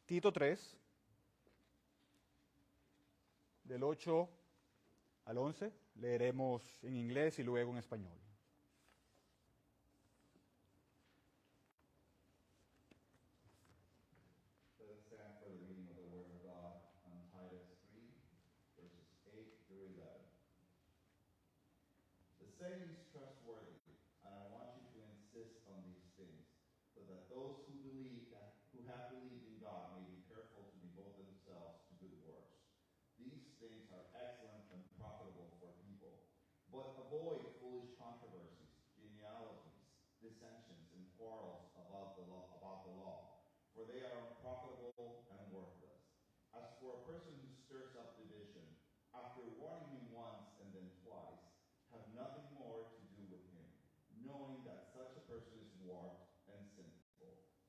Tito 3, del 8 al 11, leeremos en inglés y luego en español. Let us stand for the reading of the Word of God on Titus 3, verses 8 through 11. The saying is trustworthy, and I want you to insist on these things, so that those who have believed in God may be careful to devote themselves to good works. These things are excellent and profitable for people. But avoid foolish controversies, genealogies, dissensions, and quarrels about the law, for they are unprofitable and worthless. As for a person who stirs up division, after warning him once and then twice, have nothing more to do with him, knowing that such a person is warped and sinful.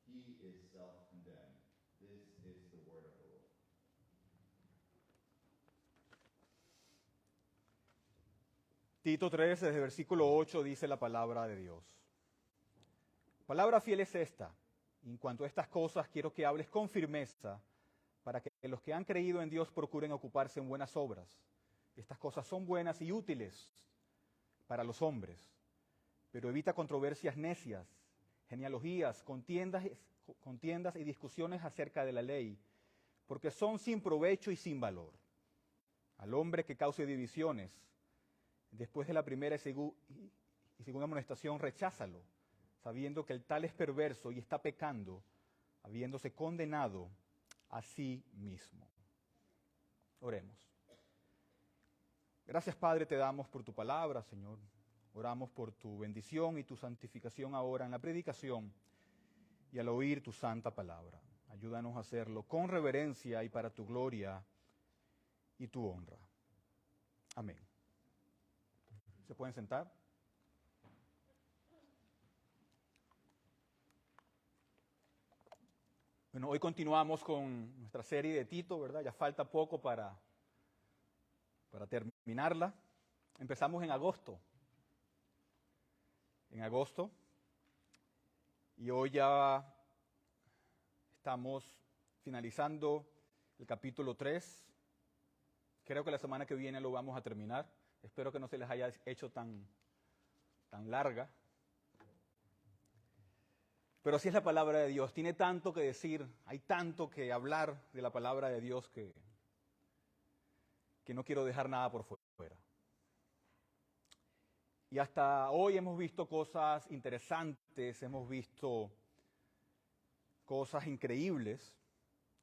He is self-condemned. This is the word of the Lord. Tito 3, desde el versículo 8, dice la palabra de Dios. Palabra fiel es esta. En cuanto a estas cosas, quiero que hables con firmeza para que los que han creído en Dios procuren ocuparse en buenas obras. Estas cosas son buenas y útiles para los hombres, pero evita controversias necias, genealogías, contiendas y discusiones acerca de la ley, porque son sin provecho y sin valor. Al hombre que cause divisiones, después de la primera y segunda amonestación, recházalo, sabiendo que el tal es perverso y está pecando, habiéndose condenado a sí mismo. Oremos. Gracias, Padre, te damos por tu palabra, Señor. Oramos por tu bendición y tu santificación ahora en la predicación y al oír tu santa palabra. Ayúdanos a hacerlo con reverencia y para tu gloria y tu honra. Amén. ¿Se pueden sentar? Bueno, hoy continuamos con nuestra serie de Tito, ¿verdad? Ya falta poco para terminarla. Empezamos en agosto. Y hoy ya estamos finalizando el capítulo 3. Creo que la semana que viene lo vamos a terminar. Espero que no se les haya hecho tan larga. Pero así es la palabra de Dios. Tiene tanto que decir, hay tanto que hablar de la palabra de Dios que no quiero dejar nada por fuera. Y hasta hoy hemos visto cosas interesantes, hemos visto cosas increíbles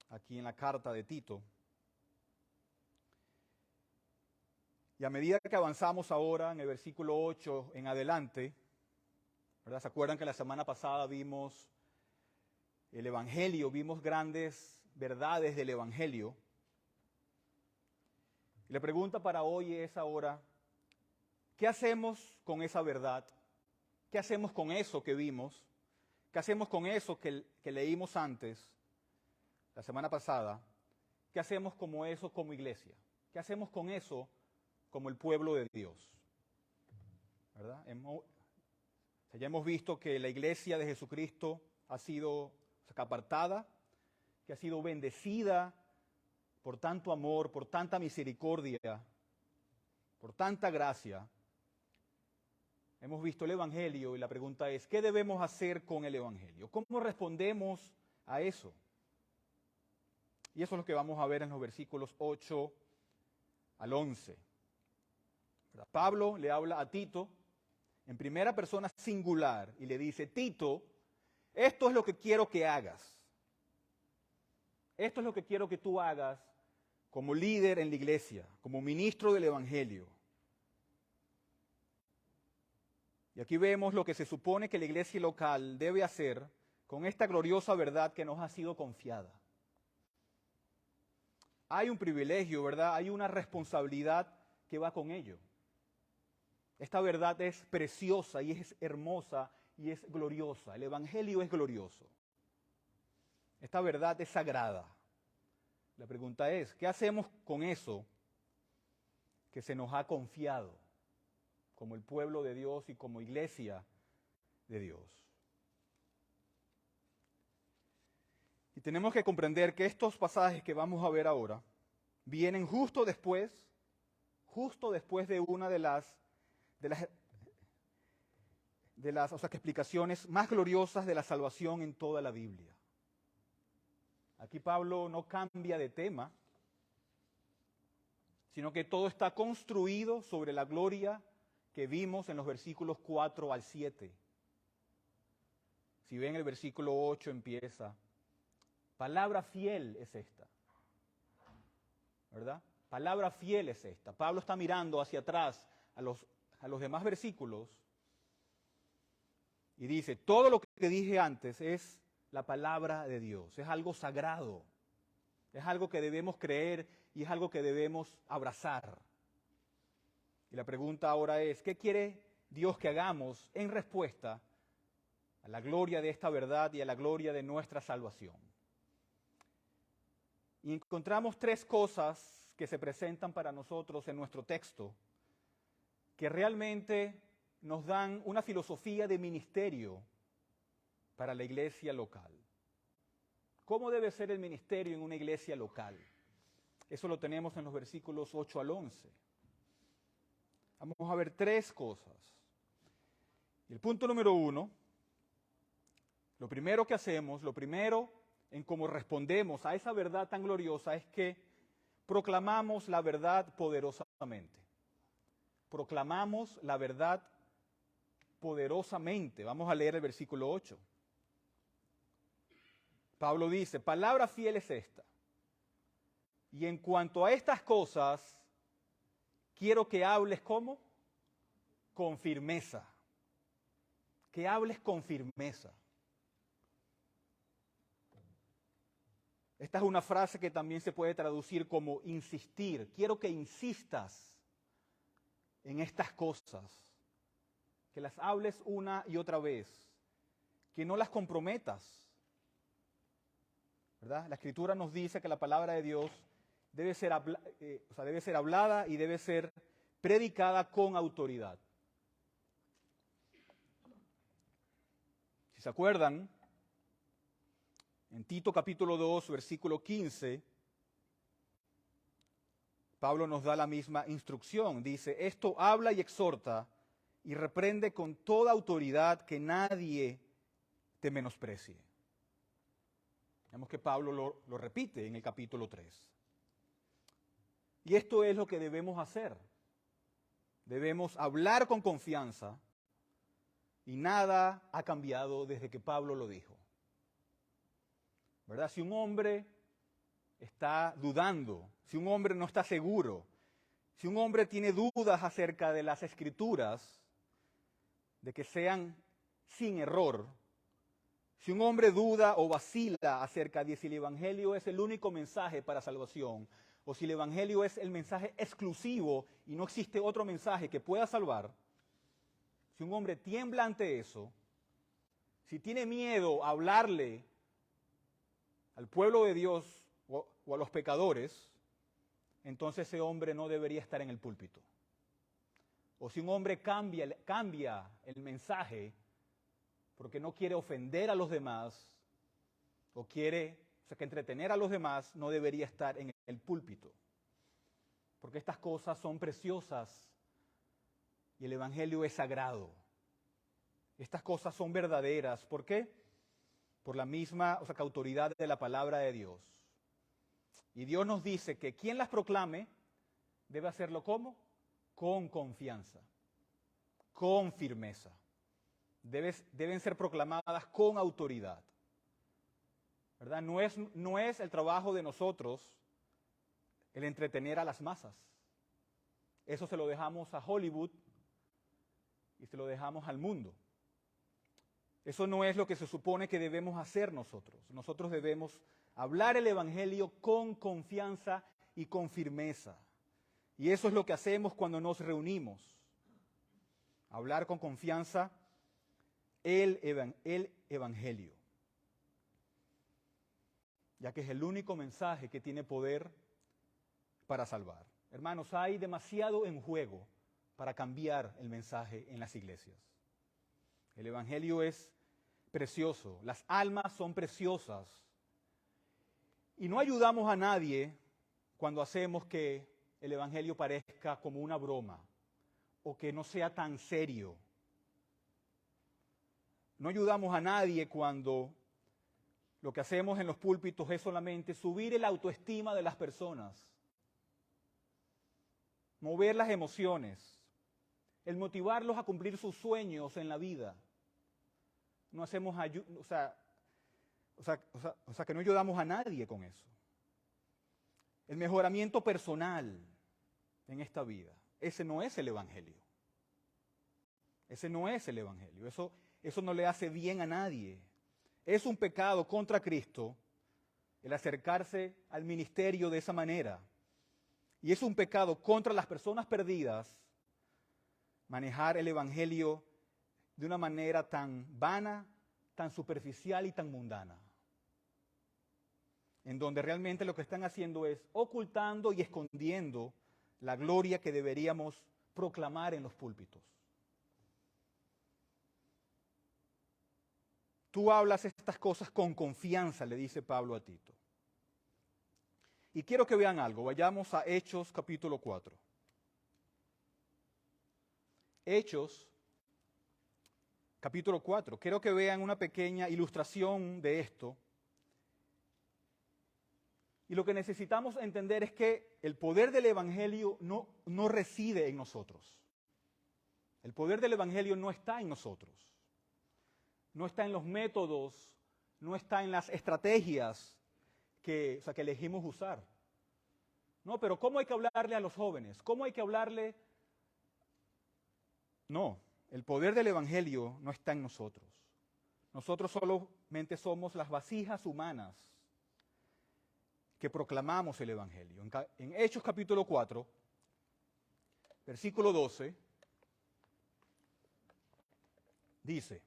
aquí en la carta de Tito. Y a medida que avanzamos ahora en el versículo 8 en adelante, ¿verdad? ¿Se acuerdan que la semana pasada vimos el Evangelio, vimos grandes verdades del Evangelio? Y la pregunta para hoy es ahora, ¿qué hacemos con esa verdad? ¿Qué hacemos con eso que vimos? ¿Qué hacemos con eso que leímos antes, la semana pasada? ¿Qué hacemos como eso como iglesia? ¿Qué hacemos con eso como el pueblo de Dios? ¿Verdad? Ya hemos visto que la iglesia de Jesucristo ha sido apartada, que ha sido bendecida por tanto amor, por tanta misericordia, por tanta gracia. Hemos visto el Evangelio y la pregunta es, ¿qué debemos hacer con el Evangelio? ¿Cómo respondemos a eso? Y eso es lo que vamos a ver en los versículos 8 al 11. Pablo le habla a Tito en primera persona singular y le dice, Tito, esto es lo que quiero que hagas. Esto es lo que quiero que tú hagas como líder en la iglesia, como ministro del Evangelio. Y aquí vemos lo que se supone que la iglesia local debe hacer con esta gloriosa verdad que nos ha sido confiada. Hay un privilegio, ¿verdad? Hay una responsabilidad que va con ello. Esta verdad es preciosa y es hermosa y es gloriosa. El Evangelio es glorioso. Esta verdad es sagrada. La pregunta es, ¿qué hacemos con eso que se nos ha confiado como el pueblo de Dios y como iglesia de Dios? Y tenemos que comprender que estos pasajes que vamos a ver ahora vienen justo después de una de las explicaciones más gloriosas de la salvación en toda la Biblia. Aquí Pablo no cambia de tema, sino que todo está construido sobre la gloria que vimos en los versículos 4 al 7. Si ven el versículo 8 empieza, palabra fiel es esta, ¿verdad? Palabra fiel es esta. Pablo está mirando hacia atrás a los demás versículos y dice, todo lo que dije antes es la palabra de Dios, es algo sagrado, es algo que debemos creer y es algo que debemos abrazar. Y la pregunta ahora es, ¿qué quiere Dios que hagamos en respuesta a la gloria de esta verdad y a la gloria de nuestra salvación? Y encontramos tres cosas que se presentan para nosotros en nuestro texto, que realmente nos dan una filosofía de ministerio para la iglesia local. ¿Cómo debe ser el ministerio en una iglesia local? Eso lo tenemos en los versículos 8 al 11. Vamos a ver tres cosas. El punto número 1, lo primero que hacemos, lo primero en cómo respondemos a esa verdad tan gloriosa es que proclamamos la verdad poderosamente. Proclamamos la verdad poderosamente. Vamos a leer el versículo 8. Pablo dice, palabra fiel es esta. Y en cuanto a estas cosas, quiero que hables ¿cómo? Con firmeza. Que hables con firmeza. Esta es una frase que también se puede traducir como insistir. Quiero que insistas en estas cosas, que las hables una y otra vez, que no las comprometas, ¿verdad? La Escritura nos dice que la palabra de Dios debe ser hablada y debe ser predicada con autoridad. Si se acuerdan, en Tito capítulo 2, versículo 15, Pablo nos da la misma instrucción. Dice, esto habla y exhorta y reprende con toda autoridad, que nadie te menosprecie. Vemos que Pablo lo repite en el capítulo 3. Y esto es lo que debemos hacer. Debemos hablar con confianza y nada ha cambiado desde que Pablo lo dijo. ¿Verdad? Si un hombre está dudando, si un hombre no está seguro, si un hombre tiene dudas acerca de las Escrituras, de que sean sin error, si un hombre duda o vacila acerca de si el Evangelio es el único mensaje para salvación, o si el Evangelio es el mensaje exclusivo y no existe otro mensaje que pueda salvar, si un hombre tiembla ante eso, si tiene miedo a hablarle al pueblo de Dios o a los pecadores, entonces ese hombre no debería estar en el púlpito. O si un hombre cambia el mensaje porque no quiere ofender a los demás o quiere que entretener a los demás, no debería estar en el púlpito. Porque estas cosas son preciosas y el Evangelio es sagrado. Estas cosas son verdaderas. ¿Por qué? Por la misma autoridad de la palabra de Dios. Y Dios nos dice que quien las proclame debe hacerlo ¿cómo? Con confianza, con firmeza. Deben ser proclamadas con autoridad. ¿Verdad? No es el trabajo de nosotros el entretener a las masas. Eso se lo dejamos a Hollywood y se lo dejamos al mundo. Eso no es lo que se supone que debemos hacer nosotros. Nosotros debemos hablar el Evangelio con confianza y con firmeza. Y eso es lo que hacemos cuando nos reunimos. Hablar con confianza el Evangelio. Ya que es el único mensaje que tiene poder para salvar. Hermanos, hay demasiado en juego para cambiar el mensaje en las iglesias. El Evangelio es precioso, las almas son preciosas Y no ayudamos a nadie cuando hacemos que el Evangelio parezca como una broma o que no sea tan serio. No ayudamos a nadie cuando lo que hacemos en los púlpitos es solamente subir el autoestima de las personas, mover las emociones, el motivarlos a cumplir sus sueños en la vida. No hacemos que no ayudamos a nadie con eso. El mejoramiento personal en esta vida, ese no es el Evangelio. Ese no es el Evangelio. Eso no le hace bien a nadie. Es un pecado contra Cristo el acercarse al ministerio de esa manera. Y es un pecado contra las personas perdidas manejar el Evangelio de una manera tan vana, tan superficial y tan mundana. En donde realmente lo que están haciendo es ocultando y escondiendo la gloria que deberíamos proclamar en los púlpitos. Tú hablas estas cosas con confianza, le dice Pablo a Tito. Y quiero que vean algo. Vayamos a Hechos capítulo 4. Hechos capítulo 4. Quiero que vean una pequeña ilustración de esto. Y lo que necesitamos entender es que el poder del Evangelio no reside en nosotros. El poder del Evangelio no está en nosotros. No está en los métodos, no está en las estrategias que elegimos usar. No, pero ¿cómo hay que hablarle a los jóvenes? ¿Cómo hay que hablarle? No, el poder del Evangelio no está en nosotros. Nosotros solamente somos las vasijas humanas que proclamamos el Evangelio. En Hechos capítulo 4, versículo 12, dice: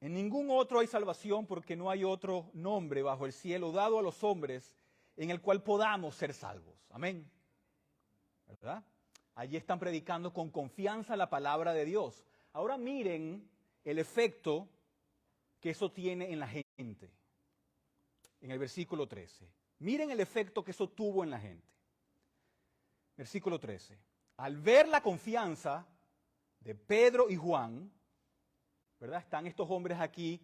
en ningún otro hay salvación porque no hay otro nombre bajo el cielo dado a los hombres en el cual podamos ser salvos. Amén. ¿Verdad? Allí están predicando con confianza la palabra de Dios. Ahora miren el efecto que eso tiene en la gente. En el versículo 13. Miren el efecto que eso tuvo en la gente. Versículo 13. Al ver la confianza de Pedro y Juan, ¿verdad? Están estos hombres aquí,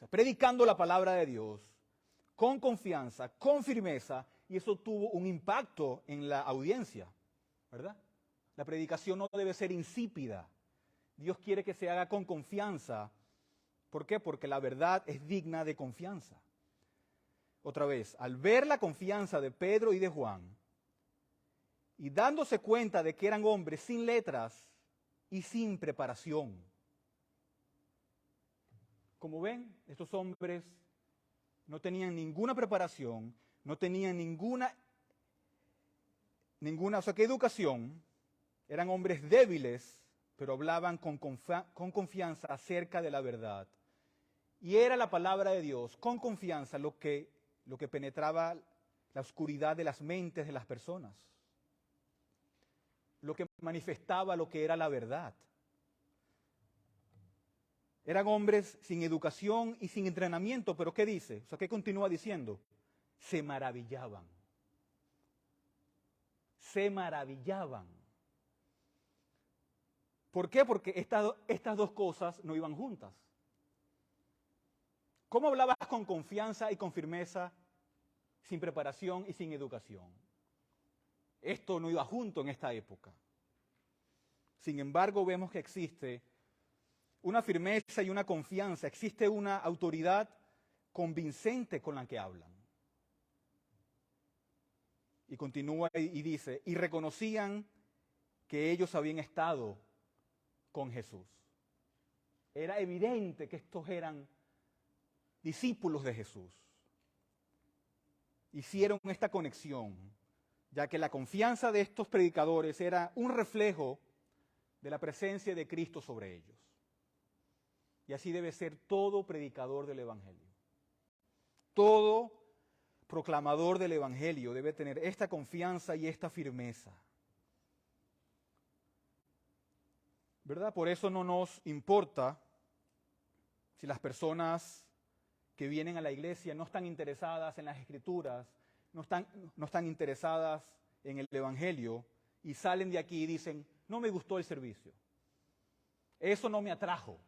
predicando la palabra de Dios, con confianza, con firmeza, y eso tuvo un impacto en la audiencia, ¿verdad? La predicación no debe ser insípida. Dios quiere que se haga con confianza. ¿Por qué? Porque la verdad es digna de confianza. Otra vez, al ver la confianza de Pedro y de Juan, y dándose cuenta de que eran hombres sin letras y sin preparación. Como ven, estos hombres no tenían ninguna preparación, no tenían ninguna educación, eran hombres débiles, pero hablaban con confianza acerca de la verdad. Y era la palabra de Dios, con confianza, lo que penetraba la oscuridad de las mentes de las personas, lo que manifestaba lo que era la verdad. Eran hombres sin educación y sin entrenamiento, pero ¿qué dice? ¿Qué continúa diciendo? Se maravillaban. Se maravillaban. ¿Por qué? Porque estas dos cosas no iban juntas. ¿Cómo hablabas con confianza y con firmeza, sin preparación y sin educación? Esto no iba junto en esta época. Sin embargo, vemos que existe una firmeza y una confianza, existe una autoridad convincente con la que hablan. Y continúa y dice, y reconocían que ellos habían estado con Jesús. Era evidente que estos eran discípulos de Jesús. Hicieron esta conexión, ya que la confianza de estos predicadores era un reflejo de la presencia de Cristo sobre ellos. Y así debe ser todo predicador del Evangelio. Todo proclamador del Evangelio debe tener esta confianza y esta firmeza. ¿Verdad? Por eso no nos importa si las personas que vienen a la iglesia no están interesadas en las Escrituras, no están interesadas en el Evangelio y salen de aquí y dicen, no me gustó el servicio, eso no me atrajo.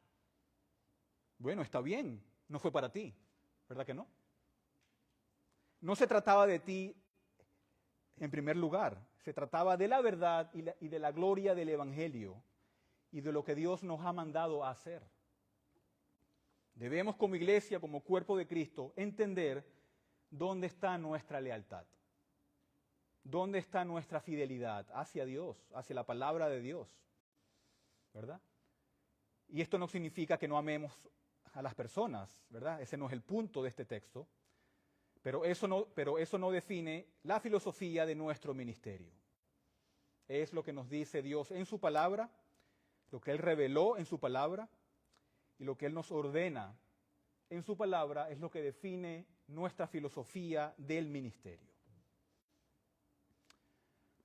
Bueno, está bien, no fue para ti, ¿verdad que no? No se trataba de ti en primer lugar, se trataba de la verdad y de la gloria del Evangelio y de lo que Dios nos ha mandado a hacer. Debemos como iglesia, como cuerpo de Cristo, entender dónde está nuestra lealtad, dónde está nuestra fidelidad hacia Dios, hacia la palabra de Dios, ¿verdad? Y esto no significa que no amemos a las personas, ¿verdad? Ese no es el punto de este texto, pero eso no define la filosofía de nuestro ministerio. Es lo que nos dice Dios en su palabra, lo que Él reveló en su palabra, y lo que Él nos ordena en su palabra es lo que define nuestra filosofía del ministerio.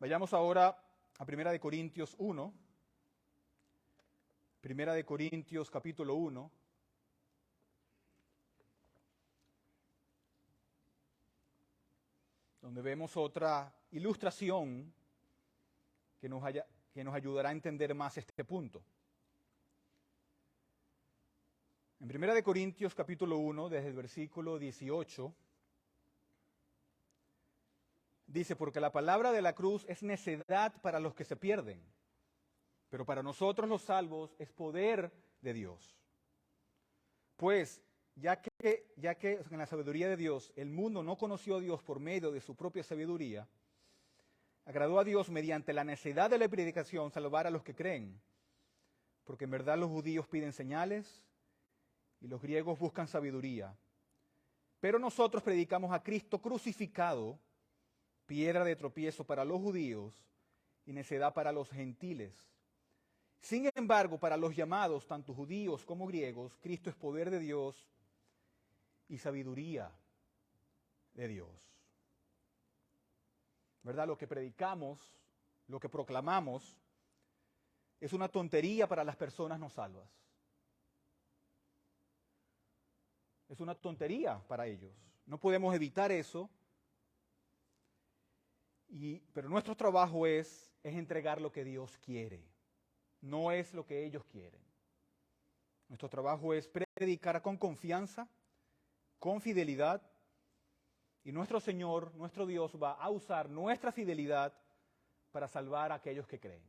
Vayamos ahora a 1 Corintios 1. 1 Corintios capítulo 1. Donde vemos otra ilustración que nos ayudará a entender más este punto. En 1 Corintios capítulo 1, desde el versículo 18, dice, porque la palabra de la cruz es necedad para los que se pierden, pero para nosotros los salvos es poder de Dios. Pues, ya que en la sabiduría de Dios el mundo no conoció a Dios por medio de su propia sabiduría, agradó a Dios mediante la necedad de la predicación salvar a los que creen, porque en verdad los judíos piden señales, y los griegos buscan sabiduría. Pero nosotros predicamos a Cristo crucificado, piedra de tropiezo para los judíos y necedad para los gentiles. Sin embargo, para los llamados, tanto judíos como griegos, Cristo es poder de Dios y sabiduría de Dios. ¿Verdad? Lo que predicamos, lo que proclamamos, es una tontería para las personas no salvas. Es una tontería para ellos. No podemos evitar eso. Pero nuestro trabajo es entregar lo que Dios quiere. No es lo que ellos quieren. Nuestro trabajo es predicar con confianza, con fidelidad. Y nuestro Señor, nuestro Dios, va a usar nuestra fidelidad para salvar a aquellos que creen.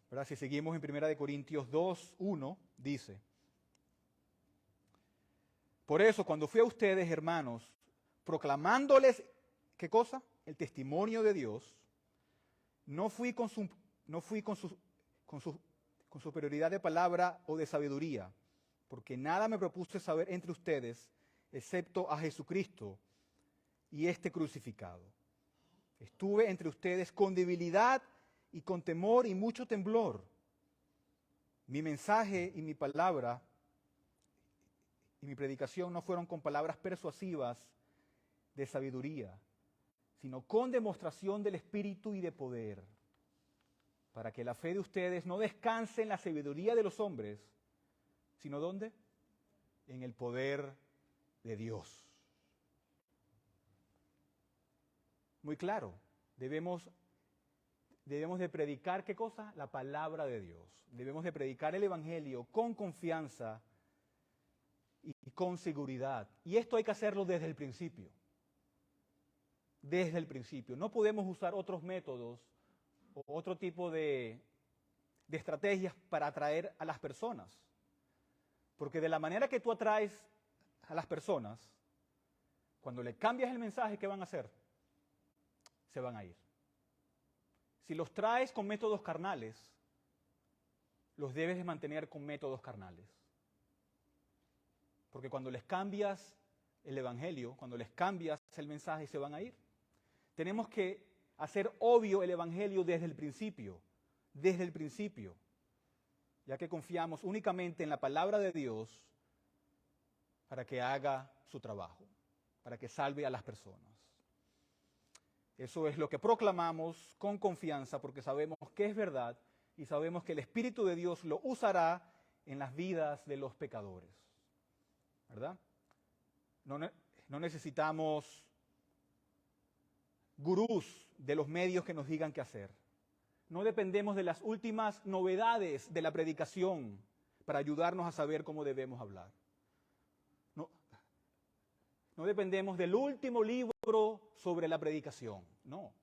¿Verdad? Si seguimos en 1 Corintios 2, 1, dice, por eso, cuando fui a ustedes, hermanos, proclamándoles, ¿qué cosa? El testimonio de Dios, no fui con superioridad de palabra o de sabiduría, porque nada me propuse saber entre ustedes, excepto a Jesucristo y este crucificado. Estuve entre ustedes con debilidad y con temor y mucho temblor. Mi mensaje y mi palabra y mi predicación no fueron con palabras persuasivas de sabiduría, sino con demostración del Espíritu y de poder, para que la fe de ustedes no descanse en la sabiduría de los hombres, sino ¿dónde? En el poder de Dios. Muy claro, debemos de predicar, ¿qué cosa? La palabra de Dios. Debemos de predicar el Evangelio con confianza y con seguridad. Y esto hay que hacerlo desde el principio. Desde el principio. No podemos usar otros métodos o otro tipo de estrategias para atraer a las personas. Porque de la manera que tú atraes a las personas, cuando le cambias el mensaje, ¿qué van a hacer? Se van a ir. Si los traes con métodos carnales, los debes de mantener con métodos carnales. Porque cuando les cambias el Evangelio, cuando les cambias el mensaje, se van a ir. Tenemos que hacer obvio el Evangelio desde el principio, ya que confiamos únicamente en la palabra de Dios para que haga su trabajo, para que salve a las personas. Eso es lo que proclamamos con confianza porque sabemos que es verdad y sabemos que el Espíritu de Dios lo usará en las vidas de los pecadores. ¿verdad? No necesitamos gurús de los medios que nos digan qué hacer. No dependemos de las últimas novedades de la predicación para ayudarnos a saber cómo debemos hablar. No dependemos del último libro sobre la predicación, no.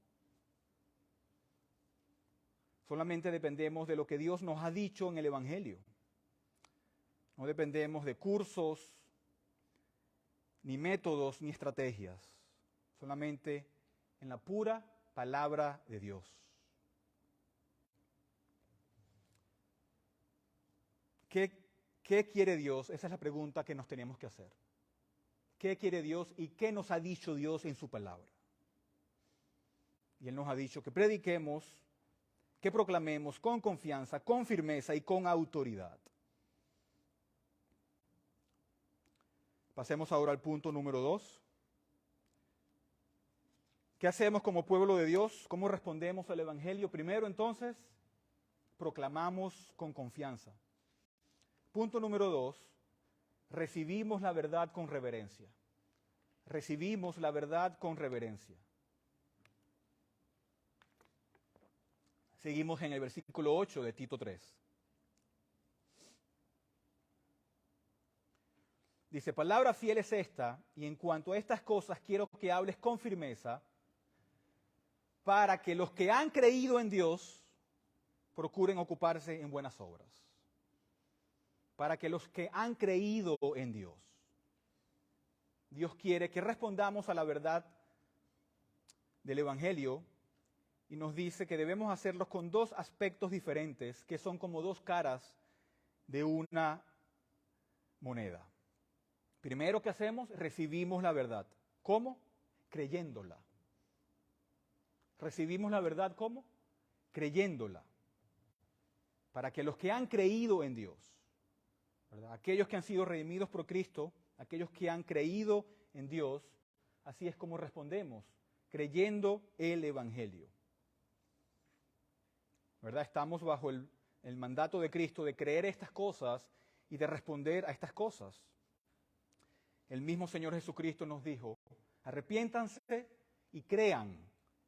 Solamente dependemos de lo que Dios nos ha dicho en el Evangelio. No dependemos de cursos, ni métodos, ni estrategias. Solamente en la pura palabra de Dios. ¿Qué quiere Dios? Esa es la pregunta que nos tenemos que hacer. ¿Qué quiere Dios y qué nos ha dicho Dios en su palabra? Y Él nos ha dicho que prediquemos, que proclamemos con confianza, con firmeza y con autoridad. Pasemos ahora al punto número 2. ¿Qué hacemos como pueblo de Dios? ¿Cómo respondemos al Evangelio? Primero, entonces, proclamamos con confianza. Punto número 2, recibimos la verdad con reverencia. Recibimos la verdad con reverencia. Seguimos en el versículo 8 de Tito 3. Dice, palabra fiel es esta, y en cuanto a estas cosas quiero que hables con firmeza, para que los que han creído en Dios procuren ocuparse en buenas obras. Para que los que han creído en Dios. Dios quiere que respondamos a la verdad del Evangelio y nos dice que debemos hacerlo con dos aspectos diferentes, que son como dos caras de una moneda. Primero, ¿qué hacemos? Recibimos la verdad. ¿Cómo? Creyéndola. Recibimos la verdad, ¿cómo? Creyéndola. Para que los que han creído en Dios, ¿verdad? Aquellos que han sido redimidos por Cristo, aquellos que han creído en Dios, así es como respondemos, creyendo el Evangelio. ¿Verdad? Estamos bajo el mandato de Cristo de creer estas cosas y de responder a estas cosas. El mismo Señor Jesucristo nos dijo, arrepiéntanse y crean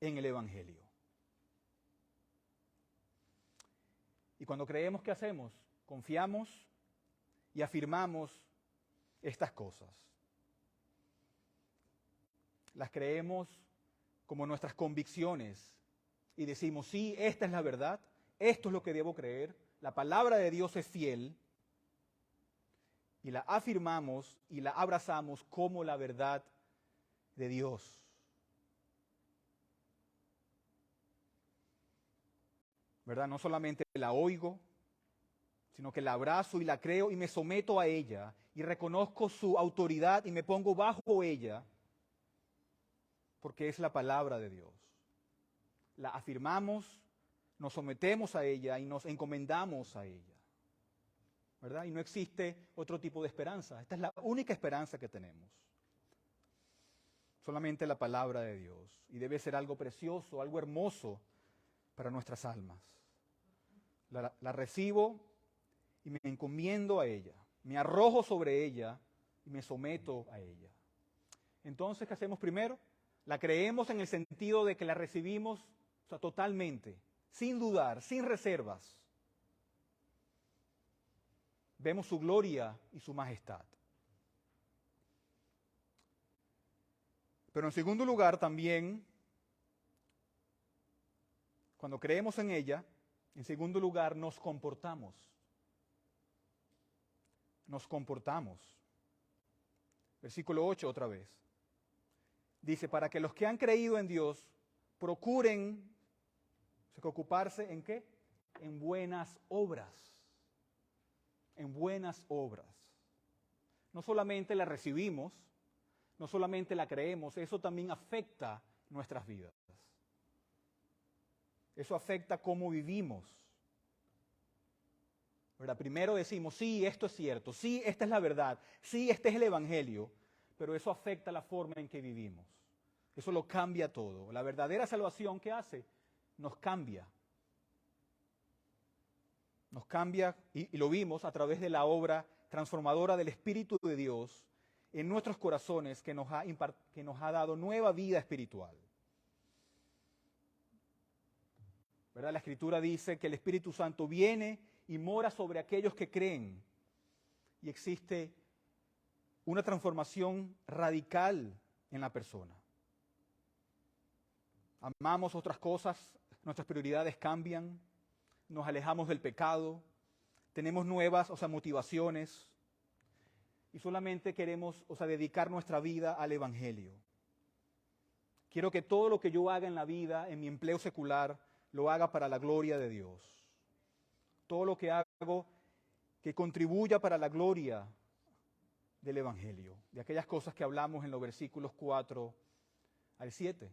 en el Evangelio. Y cuando creemos, ¿qué hacemos? Confiamos y afirmamos estas cosas. Las creemos como nuestras convicciones y decimos, sí, esta es la verdad, esto es lo que debo creer, la palabra de Dios es fiel, y la afirmamos y la abrazamos como la verdad de Dios. ¿Verdad? No solamente la oigo, sino que la abrazo y la creo y me someto a ella y reconozco su autoridad y me pongo bajo ella, porque es la palabra de Dios. La afirmamos, nos sometemos a ella y nos encomendamos a ella. ¿Verdad? Y no existe otro tipo de esperanza. Esta es la única esperanza que tenemos. Solamente la palabra de Dios. Y debe ser algo precioso, algo hermoso para nuestras almas. La recibo y me encomiendo a ella. Me arrojo sobre ella y me someto a ella. Entonces, ¿qué hacemos primero? La creemos en el sentido de que la recibimos, o sea, totalmente, sin dudar, sin reservas. Vemos su gloria y su majestad. Pero en segundo lugar también, cuando creemos en ella, en segundo lugar nos comportamos. Nos comportamos. Versículo 8 otra vez. Dice, para que los que han creído en Dios procuren ocuparse en ¿qué? En buenas obras. En buenas obras. No solamente la recibimos, no solamente la creemos, eso también afecta nuestras vidas. Eso afecta cómo vivimos. ¿Verdad? Primero decimos, sí, esto es cierto, sí, esta es la verdad, sí, este es el Evangelio, pero eso afecta la forma en que vivimos. Eso lo cambia todo. La verdadera salvación, ¿qué hace? Nos cambia. Nos cambia, y lo vimos a través de la obra transformadora del Espíritu de Dios en nuestros corazones que nos ha dado nueva vida espiritual. ¿Verdad? La Escritura dice que el Espíritu Santo viene y mora sobre aquellos que creen. Y existe una transformación radical en la persona. Amamos otras cosas, nuestras prioridades cambian, nos alejamos del pecado, tenemos nuevas, motivaciones y solamente queremos, dedicar nuestra vida al Evangelio. Quiero que todo lo que yo haga en la vida, en mi empleo secular, lo haga para la gloria de Dios. Todo lo que hago que contribuya para la gloria del Evangelio, de aquellas cosas que hablamos en los versículos 4 al 7.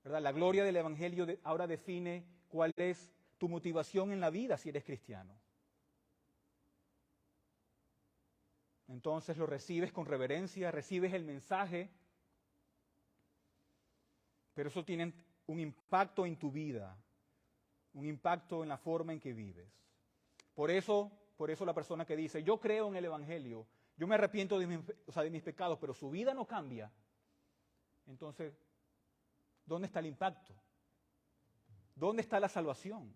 ¿Verdad? La gloria del Evangelio ahora define cuál es tu motivación en la vida si eres cristiano. Entonces lo recibes con reverencia, recibes el mensaje, pero eso tiene un impacto en tu vida, un impacto en la forma en que vives. Por eso la persona que dice, yo creo en el Evangelio, yo me arrepiento de mis pecados, pero su vida no cambia, entonces, ¿dónde está el impacto? ¿Dónde está la salvación?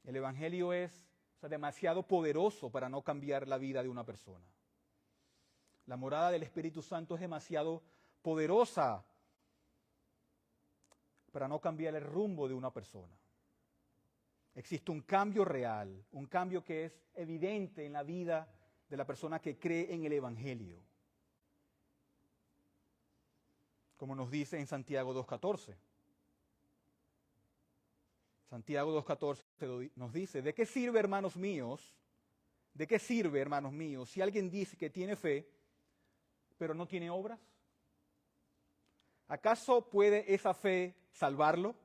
El Evangelio es demasiado poderoso para no cambiar la vida de una persona. La morada del Espíritu Santo es demasiado poderosa para no cambiar el rumbo de una persona. Existe un cambio real, un cambio que es evidente en la vida de la persona que cree en el Evangelio. Como nos dice en Santiago 2.14. Santiago 2.14 nos dice, ¿de qué sirve, hermanos míos, si alguien dice que tiene fe, pero no tiene obras? ¿Acaso puede esa fe salvarlo?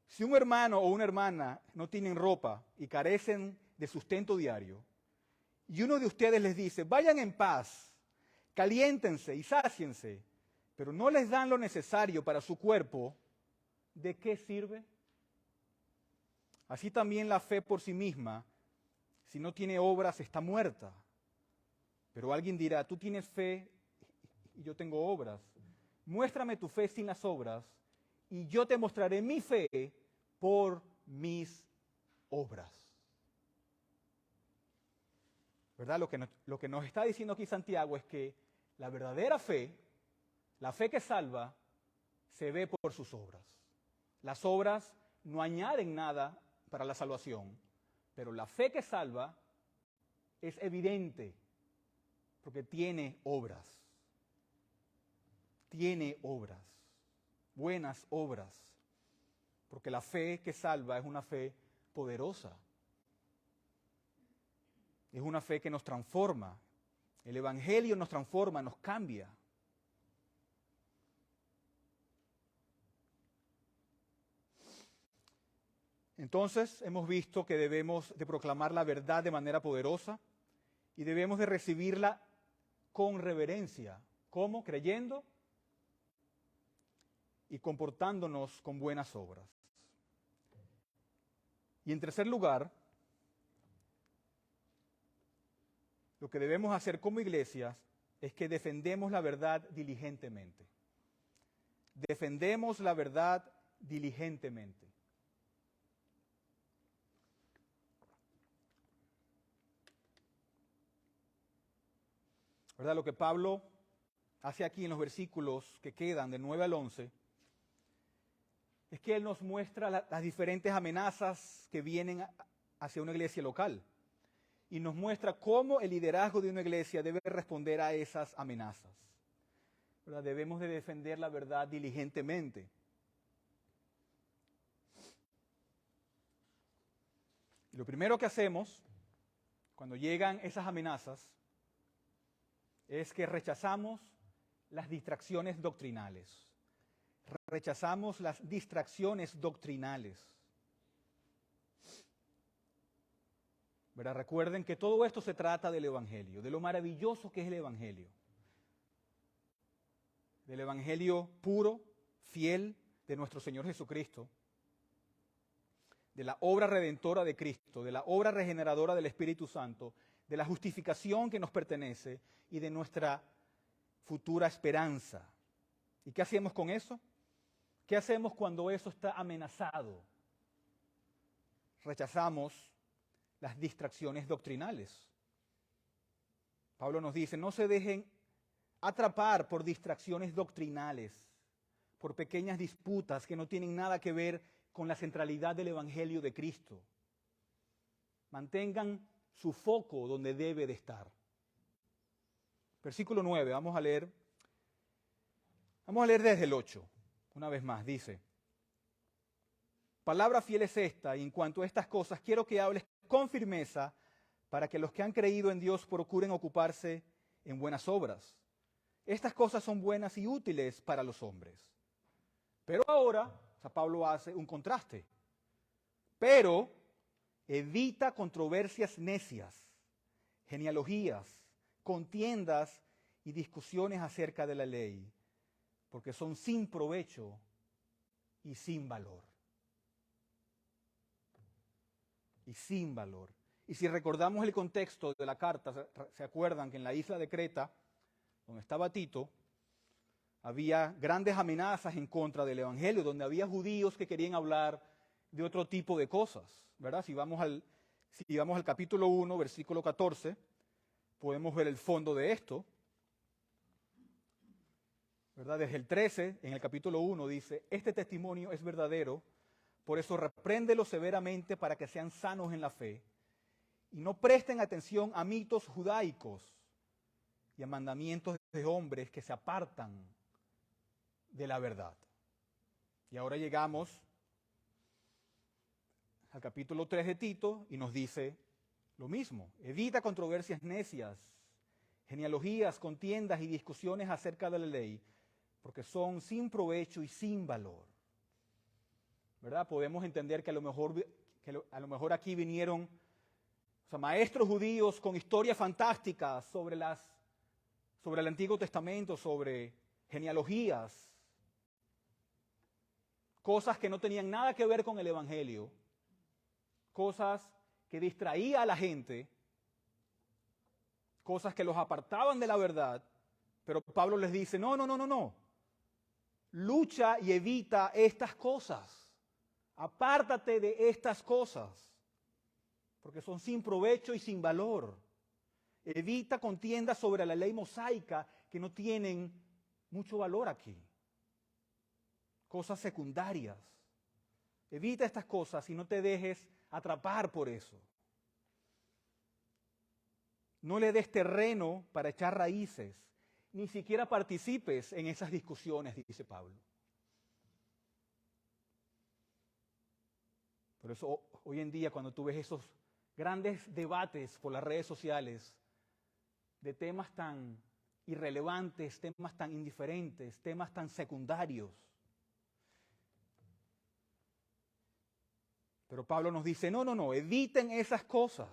Si un hermano o una hermana no tienen ropa y carecen de sustento diario, y uno de ustedes les dice, vayan en paz, caliéntense y sáciense, pero no les dan lo necesario para su cuerpo, ¿de qué sirve? Así también la fe por sí misma, si no tiene obras, está muerta. Pero alguien dirá, tú tienes fe y yo tengo obras. Muéstrame tu fe sin las obras y yo te mostraré mi fe por mis obras. ¿Verdad? Lo que nos está diciendo aquí Santiago es que la verdadera fe, la fe que salva, se ve por sus obras. Las obras no añaden nada para la salvación, pero la fe que salva es evidente porque tiene obras. Tiene obras, buenas obras, porque la fe que salva es una fe poderosa. Es una fe que nos transforma. El Evangelio nos transforma, nos cambia. Entonces, hemos visto que debemos de proclamar la verdad de manera poderosa y debemos de recibirla con reverencia. ¿Cómo? Creyendo y comportándonos con buenas obras. Y en tercer lugar, lo que debemos hacer como iglesias es que defendemos la verdad diligentemente. Defendemos la verdad diligentemente. ¿Verdad? Lo que Pablo hace aquí en los versículos que quedan del 9 al 11 es que él nos muestra las diferentes amenazas que vienen hacia una iglesia local y nos muestra cómo el liderazgo de una iglesia debe responder a esas amenazas. ¿Verdad? Debemos de defender la verdad diligentemente. Y lo primero que hacemos cuando llegan esas amenazas es que rechazamos las distracciones doctrinales. Rechazamos las distracciones doctrinales. ¿Verdad? Recuerden que todo esto se trata del Evangelio, de lo maravilloso que es el Evangelio. Del Evangelio puro, fiel, de nuestro Señor Jesucristo, de la obra redentora de Cristo, de la obra regeneradora del Espíritu Santo, de la justificación que nos pertenece y de nuestra futura esperanza. ¿Y qué hacemos con eso? ¿Qué hacemos cuando eso está amenazado? Rechazamos las distracciones doctrinales. Pablo nos dice, no se dejen atrapar por distracciones doctrinales, por pequeñas disputas que no tienen nada que ver con la centralidad del Evangelio de Cristo. Mantengan su foco donde debe de estar. Versículo 9, vamos a leer desde el 8, una vez más, dice, palabra fiel es esta, y en cuanto a estas cosas quiero que hables con firmeza para que los que han creído en Dios procuren ocuparse en buenas obras. Estas cosas son buenas y útiles para los hombres. Pero ahora, Pablo hace un contraste. Pero evita controversias necias, genealogías, contiendas y discusiones acerca de la ley, porque son sin provecho y sin valor. Y sin valor. Y si recordamos el contexto de la carta, se acuerdan que en la isla de Creta, donde estaba Tito, había grandes amenazas en contra del Evangelio, donde había judíos que querían hablar de otro tipo de cosas, ¿verdad? Si vamos al capítulo 1, versículo 14, podemos ver el fondo de esto, ¿verdad? Desde el 13, en el capítulo 1, dice, este testimonio es verdadero, por eso repréndelo severamente para que sean sanos en la fe y no presten atención a mitos judaicos y a mandamientos de hombres que se apartan de la verdad. Y ahora llegamos al capítulo 3 de Tito y nos dice lo mismo. Evita controversias necias, genealogías, contiendas y discusiones acerca de la ley, porque son sin provecho y sin valor. ¿Verdad? Podemos entender que a lo mejor aquí vinieron maestros judíos con historias fantásticas sobre el Antiguo Testamento, sobre genealogías, cosas que no tenían nada que ver con el Evangelio, cosas que distraían a la gente, cosas que los apartaban de la verdad, pero Pablo les dice, no, lucha y evita estas cosas, apártate de estas cosas, porque son sin provecho y sin valor. Evita contiendas sobre la ley mosaica que no tienen mucho valor aquí. Cosas secundarias. Evita estas cosas y no te dejes atrapar por eso. No le des terreno para echar raíces, ni siquiera participes en esas discusiones, dice Pablo. Por eso hoy en día cuando tú ves esos grandes debates por las redes sociales de temas tan irrelevantes, temas tan indiferentes, temas tan secundarios. Pero Pablo nos dice, no, eviten esas cosas.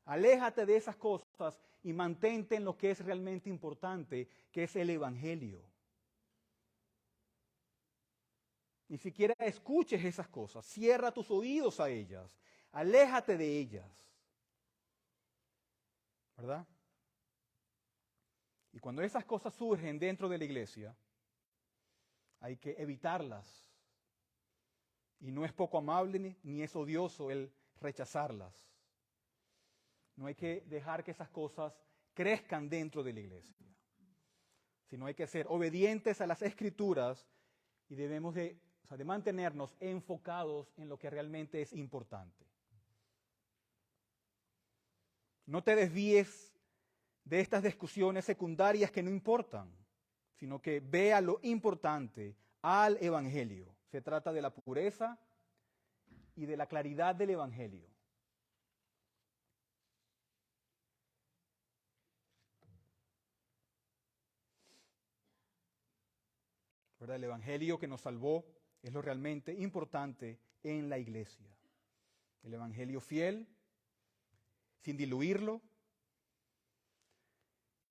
Aléjate de esas cosas y mantente en lo que es realmente importante, que es el Evangelio. Ni siquiera escuches esas cosas, cierra tus oídos a ellas, aléjate de ellas. ¿Verdad? Y cuando esas cosas surgen dentro de la iglesia, hay que evitarlas. Y no es poco amable ni es odioso el rechazarlas. No hay que dejar que esas cosas crezcan dentro de la iglesia, sino hay que ser obedientes a las Escrituras y debemos de mantenernos enfocados en lo que realmente es importante. No te desvíes de estas discusiones secundarias que no importan, sino que vea lo importante al Evangelio. Se trata de la pureza y de la claridad del Evangelio. ¿Verdad? El Evangelio que nos salvó es lo realmente importante en la iglesia. El Evangelio fiel, sin diluirlo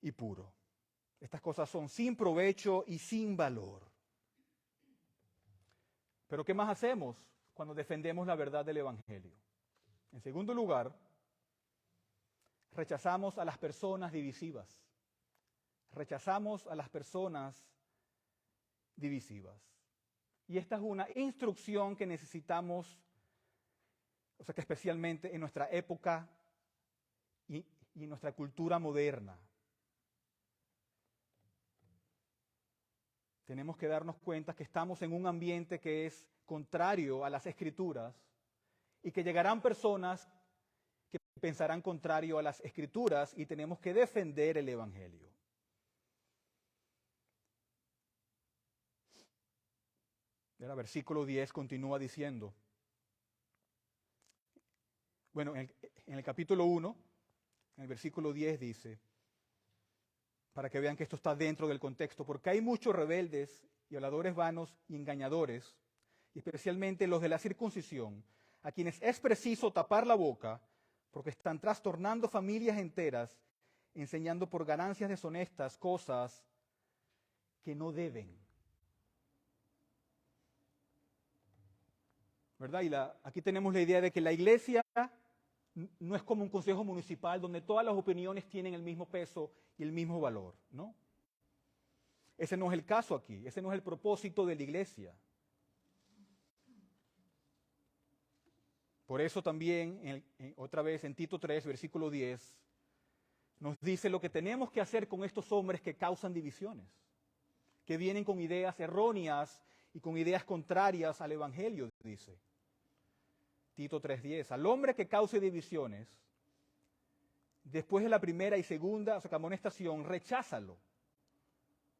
y puro. Estas cosas son sin provecho y sin valor. Pero ¿qué más hacemos cuando defendemos la verdad del Evangelio? En segundo lugar, rechazamos a las personas divisivas. Rechazamos a las personas divisivas. Y esta es una instrucción que necesitamos, o sea, que especialmente en nuestra época y en nuestra cultura moderna. Tenemos que darnos cuenta que estamos en un ambiente que es contrario a las Escrituras y que llegarán personas que pensarán contrario a las Escrituras y tenemos que defender el Evangelio. El versículo 10 continúa diciendo, bueno, en el capítulo 1, en el versículo 10 dice, para que vean que esto está dentro del contexto, porque hay muchos rebeldes y habladores vanos y engañadores, y especialmente los de la circuncisión, a quienes es preciso tapar la boca, porque están trastornando familias enteras, enseñando por ganancias deshonestas cosas que no deben. ¿Verdad? Y aquí tenemos la idea de que la iglesia no es como un consejo municipal donde todas las opiniones tienen el mismo peso y el mismo valor, ¿no? Ese no es el caso aquí, ese no es el propósito de la iglesia. Por eso también, otra vez en Tito 3, versículo 10, nos dice lo que tenemos que hacer con estos hombres que causan divisiones, que vienen con ideas erróneas y con ideas contrarias al Evangelio, dice Tito 3:10. Al hombre que cause divisiones, después de la primera y segunda, o sea, amonestación, recházalo,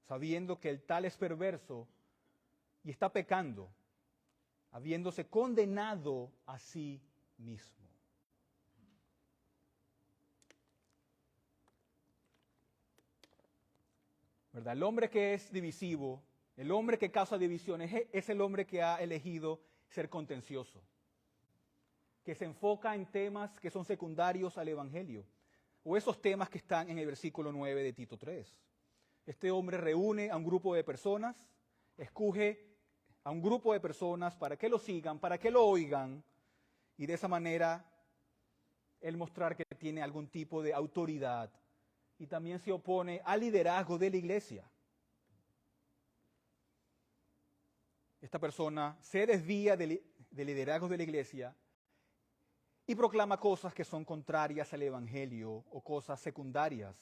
sabiendo que el tal es perverso y está pecando, habiéndose condenado a sí mismo. ¿Verdad? El hombre que es divisivo, el hombre que causa divisiones, es el hombre que ha elegido ser contencioso, que se enfoca en temas que son secundarios al Evangelio, o esos temas que están en el versículo 9 de Tito 3. Este hombre reúne a un grupo de personas, escoge a un grupo de personas para que lo sigan, para que lo oigan, y de esa manera él mostrar que tiene algún tipo de autoridad, y también se opone al liderazgo de la iglesia. Esta persona se desvía del liderazgo de la iglesia y proclama cosas que son contrarias al Evangelio o cosas secundarias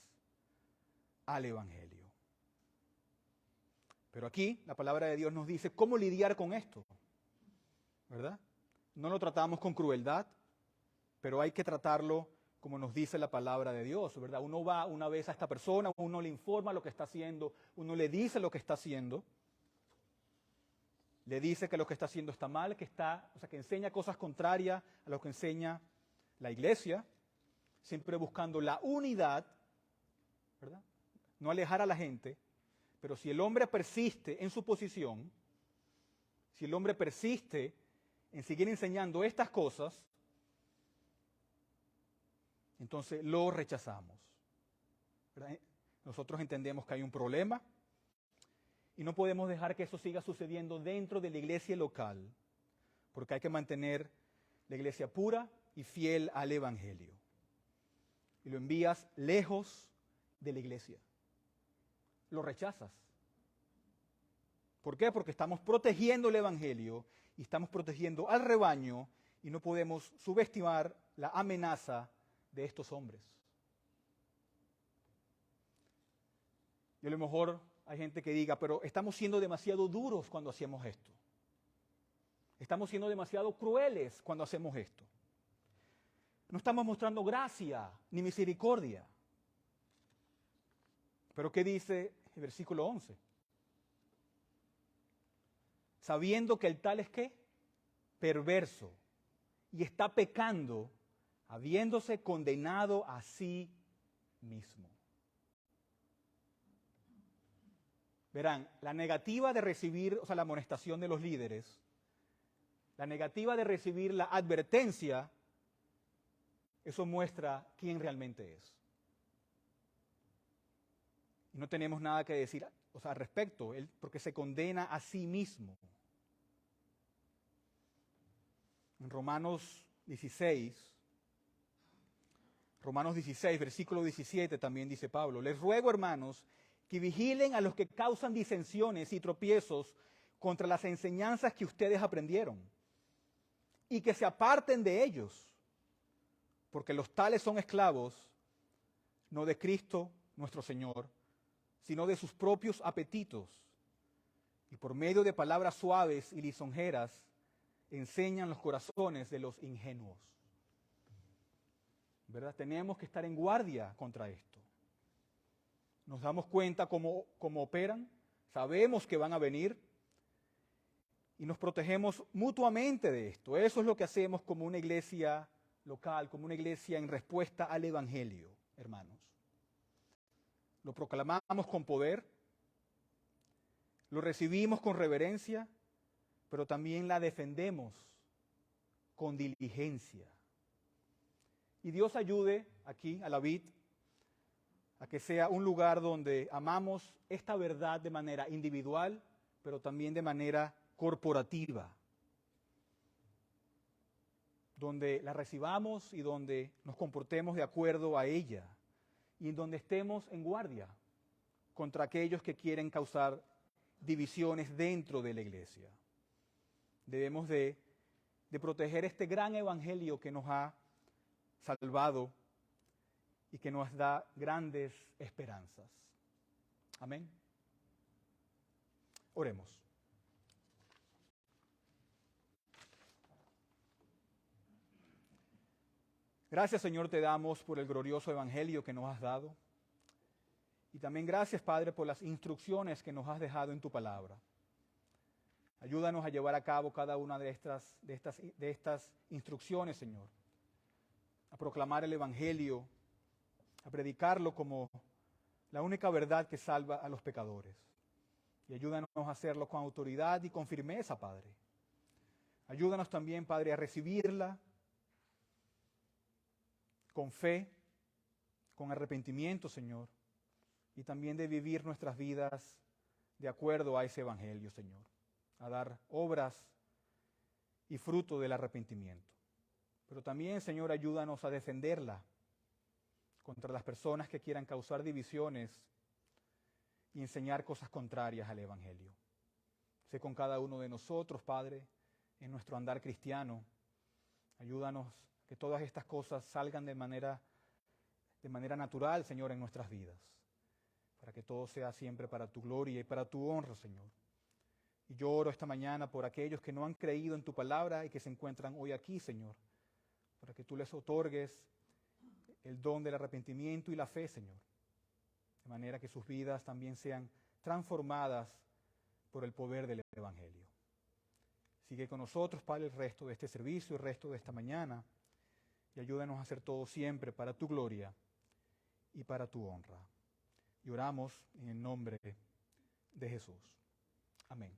al Evangelio. Pero aquí la palabra de Dios nos dice cómo lidiar con esto, ¿verdad? No lo tratamos con crueldad, pero hay que tratarlo como nos dice la palabra de Dios, ¿verdad? Uno va una vez a esta persona, uno le informa lo que está haciendo, uno le dice lo que está haciendo, le dice que lo que está haciendo está mal, que enseña cosas contrarias a lo que enseña la iglesia, siempre buscando la unidad, ¿verdad? No alejar a la gente, pero si el hombre persiste en su posición, si el hombre persiste en seguir enseñando estas cosas, entonces lo rechazamos, ¿verdad? Nosotros entendemos que hay un problema y no podemos dejar que eso siga sucediendo dentro de la iglesia local, porque hay que mantener la iglesia pura y fiel al Evangelio. Y lo envías lejos de la iglesia. Lo rechazas. ¿Por qué? Porque estamos protegiendo el Evangelio y estamos protegiendo al rebaño y no podemos subestimar la amenaza de estos hombres. Y a lo mejor hay gente que diga, pero estamos siendo demasiado duros cuando hacemos esto. Estamos siendo demasiado crueles cuando hacemos esto. No estamos mostrando gracia ni misericordia. Pero ¿qué dice el versículo 11? Sabiendo que el tal es ¿qué? Perverso y está pecando, habiéndose condenado a sí mismo. Verán, la negativa de recibir, la amonestación de los líderes, la negativa de recibir la advertencia, eso muestra quién realmente es. Y no tenemos nada que decir al respecto, porque se condena a sí mismo. En Romanos 16, versículo 17 también dice Pablo: les ruego, hermanos, que vigilen a los que causan disensiones y tropiezos contra las enseñanzas que ustedes aprendieron, y que se aparten de ellos, porque los tales son esclavos, no de Cristo nuestro Señor, sino de sus propios apetitos, y por medio de palabras suaves y lisonjeras enseñan los corazones de los ingenuos. ¿Verdad? Tenemos que estar en guardia contra esto. Nos damos cuenta cómo operan, sabemos que van a venir y nos protegemos mutuamente de esto. Eso es lo que hacemos como una iglesia local, como una iglesia en respuesta al Evangelio, hermanos. Lo proclamamos con poder, lo recibimos con reverencia, pero también la defendemos con diligencia. Y Dios ayude aquí a la vid a que sea un lugar donde amamos esta verdad de manera individual, pero también de manera corporativa. Donde la recibamos y donde nos comportemos de acuerdo a ella. Y en donde estemos en guardia contra aquellos que quieren causar divisiones dentro de la iglesia. Debemos de proteger este gran evangelio que nos ha salvado y que nos da grandes esperanzas. Amén. Oremos. Gracias, Señor, te damos por el glorioso evangelio que nos has dado. Y también gracias, Padre, por las instrucciones que nos has dejado en tu palabra. Ayúdanos a llevar a cabo cada una de estas instrucciones, Señor. A proclamar el evangelio, a predicarlo como la única verdad que salva a los pecadores. Y ayúdanos a hacerlo con autoridad y con firmeza, Padre. Ayúdanos también, Padre, a recibirla con fe, con arrepentimiento, Señor, y también de vivir nuestras vidas de acuerdo a ese evangelio, Señor, a dar obras y fruto del arrepentimiento. Pero también, Señor, ayúdanos a defenderla contra las personas que quieran causar divisiones y enseñar cosas contrarias al evangelio. Sé con cada uno de nosotros, Padre, en nuestro andar cristiano. Ayúdanos que todas estas cosas salgan de manera natural, Señor, en nuestras vidas, para que todo sea siempre para tu gloria y para tu honra, Señor. Y yo oro esta mañana por aquellos que no han creído en tu palabra y que se encuentran hoy aquí, Señor, para que tú les otorgues el don del arrepentimiento y la fe, Señor, de manera que sus vidas también sean transformadas por el poder del Evangelio. Sigue con nosotros, Padre, el resto de este servicio, el resto de esta mañana, y ayúdanos a hacer todo siempre para tu gloria y para tu honra. Y oramos en el nombre de Jesús. Amén.